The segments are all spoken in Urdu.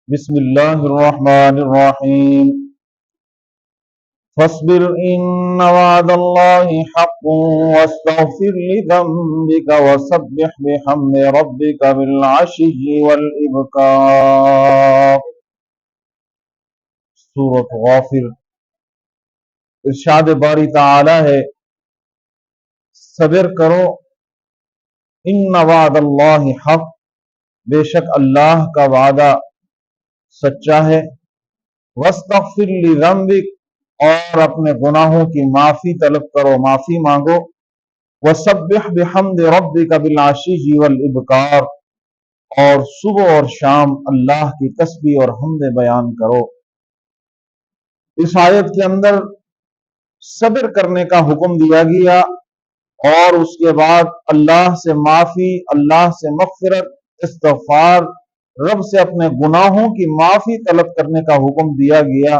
بسم اللہ الرحمن الرحیم فاصبر ان وعد اللہ حق واستغفر لذنبک وسبح بحمد ربک بالعشی والابکار۔ سورۃ غافر۔ ارشاد باری تعالی ہے، صبر کرو، ان وعد اللہ حق، بے شک اللہ کا وعدہ سچا ہے، واستغفر لذنبک، اور اپنے گناہوں کی معافی طلب کرو، معافی مانگو، وسبح بحمد ربک بالعشی والابکار، اور صبح اور شام اللہ کی تسبیح اور حمد بیان کرو۔ اس آیت کے اندر صبر کرنے کا حکم دیا گیا، اور اس کے بعد اللہ سے معافی، اللہ سے مغفرت، استغفار، رب سے اپنے گناہوں کی معافی طلب کرنے کا حکم دیا گیا،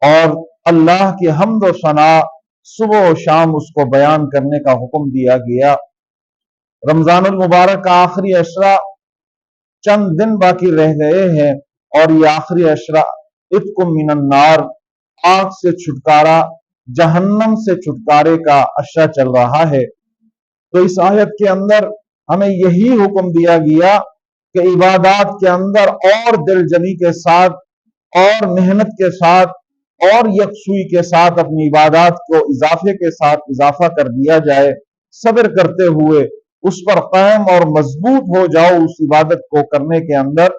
اور اللہ کی حمد و ثنا صبح و شام اس کو بیان کرنے کا حکم دیا گیا۔ رمضان المبارک کا آخری عشرہ چند دن باقی رہ گئے ہیں، اور یہ آخری عشرہ عتق من النار، آگ سے چھٹکارا، جہنم سے چھٹکارے کا عشرہ چل رہا ہے۔ تو اس آیت کے اندر ہمیں یہی حکم دیا گیا کہ عبادات کے اندر اور دل جمی کے ساتھ اور محنت کے ساتھ اور یکسوئی کے ساتھ اپنی عبادات کو اضافے کے ساتھ اضافہ کر دیا جائے، صبر کرتے ہوئے اس پر قائم اور مضبوط ہو جاؤ اس عبادت کو کرنے کے اندر،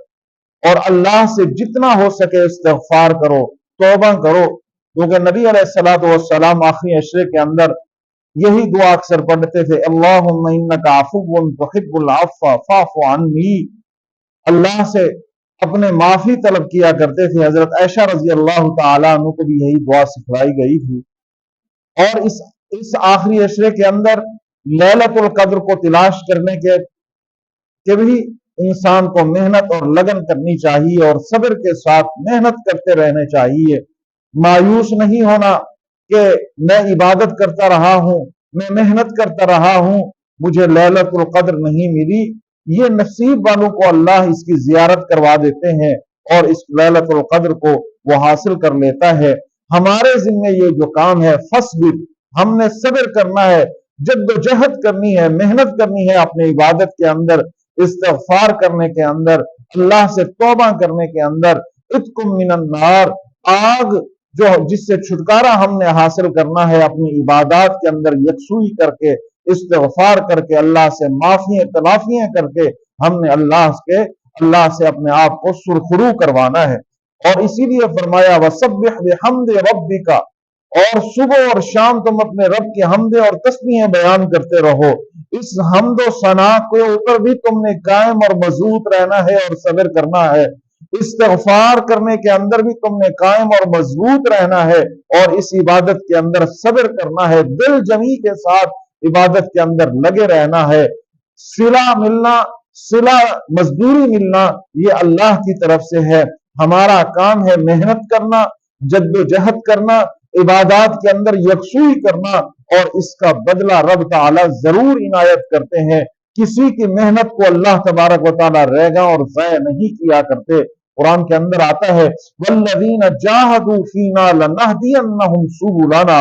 اور اللہ سے جتنا ہو سکے استغفار کرو، توبہ کرو، کیونکہ نبی علیہ الصلوۃ والسلام آخری عشرے کے اندر یہی دعا اکثر پڑھتے تھے، اللہم انک عفو تحب العفو فاعف عنی۔ اللہ سے اپنے معافی طلب کیا کرتے تھے۔ حضرت عائشہ رضی اللہ تعالیٰ عنہ کو بھی یہی دعا سکھلائی گئی تھی۔ اور اس آخری عشرے کے اندر لیلۃ القدر کو تلاش کرنے کے بھی انسان کو محنت اور لگن کرنی چاہیے، اور صبر کے ساتھ محنت کرتے رہنے چاہیے۔ مایوس نہیں ہونا کہ میں عبادت کرتا رہا ہوں، میں محنت کرتا رہا ہوں، مجھے لیلۃ القدر نہیں ملی۔ یہ نصیب والوں کو اللہ اس کی زیارت کروا دیتے ہیں، اور اس لیلۃ القدر کو وہ حاصل کر لیتا ہے۔ ہمارے ذمہ یہ جو کام ہے، فصبر، ہم نے صبر کرنا ہے، جد و جہد کرنی ہے، محنت کرنی ہے اپنے عبادت کے اندر، استغفار کرنے کے اندر، اللہ سے توبہ کرنے کے اندر، عتق من النار، آگ جس سے چھٹکارا ہم نے حاصل کرنا ہے، اپنی عبادات کے اندر یکسوئی کر کے، استغفار کر کے، اللہ سے معافیاں تلافیاں کر کے، ہم نے اللہ سے اپنے آپ کو سرخرو کروانا ہے۔ اور اسی لیے فرمایا وَسَبِّحْ بِحَمْدِ رَبِّكَ، اور صبح اور شام تم اپنے رب کی حمد اور تسبیحیں بیان کرتے رہو۔ اس حمد و ثنا کے اوپر بھی تم نے قائم اور مضبوط رہنا ہے اور صبر کرنا ہے۔ استغفار کرنے کے اندر بھی تم نے قائم اور مضبوط رہنا ہے، اور اس عبادت کے اندر صبر کرنا ہے، دل جمی کے ساتھ عبادت کے اندر لگے رہنا ہے۔ صلہ ملنا، صلہ مزدوری ملنا، یہ اللہ کی طرف سے ہے۔ ہمارا کام ہے محنت کرنا، جد و جہد کرنا، عبادات کے اندر یکسوئی کرنا، اور اس کا بدلہ رب تعالی ضرور عنایت کرتے ہیں۔ کسی کی محنت کو اللہ تبارک و تعالی ریگا اور ضائع نہیں کیا کرتے۔ قرآن کے اندر آتا ہے وَالَّذِينَ جَاهَدُوا فِينَا لَنَهْدِيَنَّهُمْ سُبُلَنَا،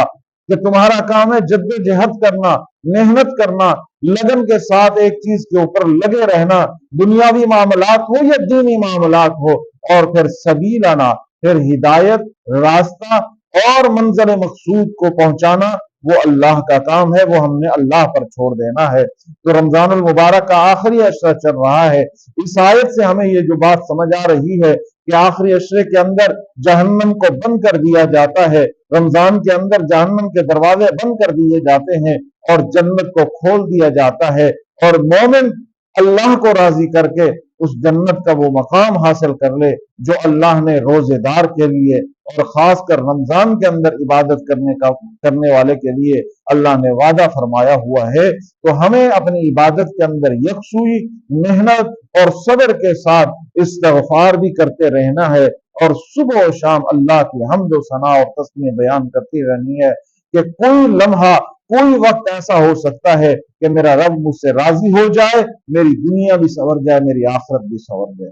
کہ تمہارا کام ہے جد و جہد کرنا، محنت کرنا، لگن کے ساتھ ایک چیز کے اوپر لگے رہنا، دنیاوی معاملات ہو یا دینی معاملات ہو، اور پھر سبیلنا، پھر ہدایت، راستہ اور منزل مقصود کو پہنچانا، وہ اللہ کا کام ہے، وہ ہم نے اللہ پر چھوڑ دینا ہے۔ تو رمضان المبارک کا آخری عشرہ چل رہا ہے۔ اس آیت سے ہمیں یہ جو بات سمجھ آ رہی ہے کہ آخری عشرے کے اندر جہنم کو بند کر دیا جاتا ہے، رمضان کے اندر جہنم کے دروازے بند کر دیے جاتے ہیں، اور جنت کو کھول دیا جاتا ہے، اور مومن اللہ کو راضی کر کے اس جنت کا وہ مقام حاصل کر لے جو اللہ نے روزے دار کے لیے اور خاص کر رمضان کے اندر عبادت کرنے والے کے لیے اللہ نے وعدہ فرمایا ہوا ہے۔ تو ہمیں اپنی عبادت کے اندر یکسوئی، محنت اور صبر کے ساتھ استغفار بھی کرتے رہنا ہے، اور صبح و شام اللہ کی حمد و ثنا اور تسبیح بیان کرتی رہنی ہے، کہ کوئی لمحہ، کوئی وقت ایسا ہو سکتا ہے کہ میرا رب مجھ سے راضی ہو جائے، میری دنیا بھی سنور جائے، میری آخرت بھی سنور جائے۔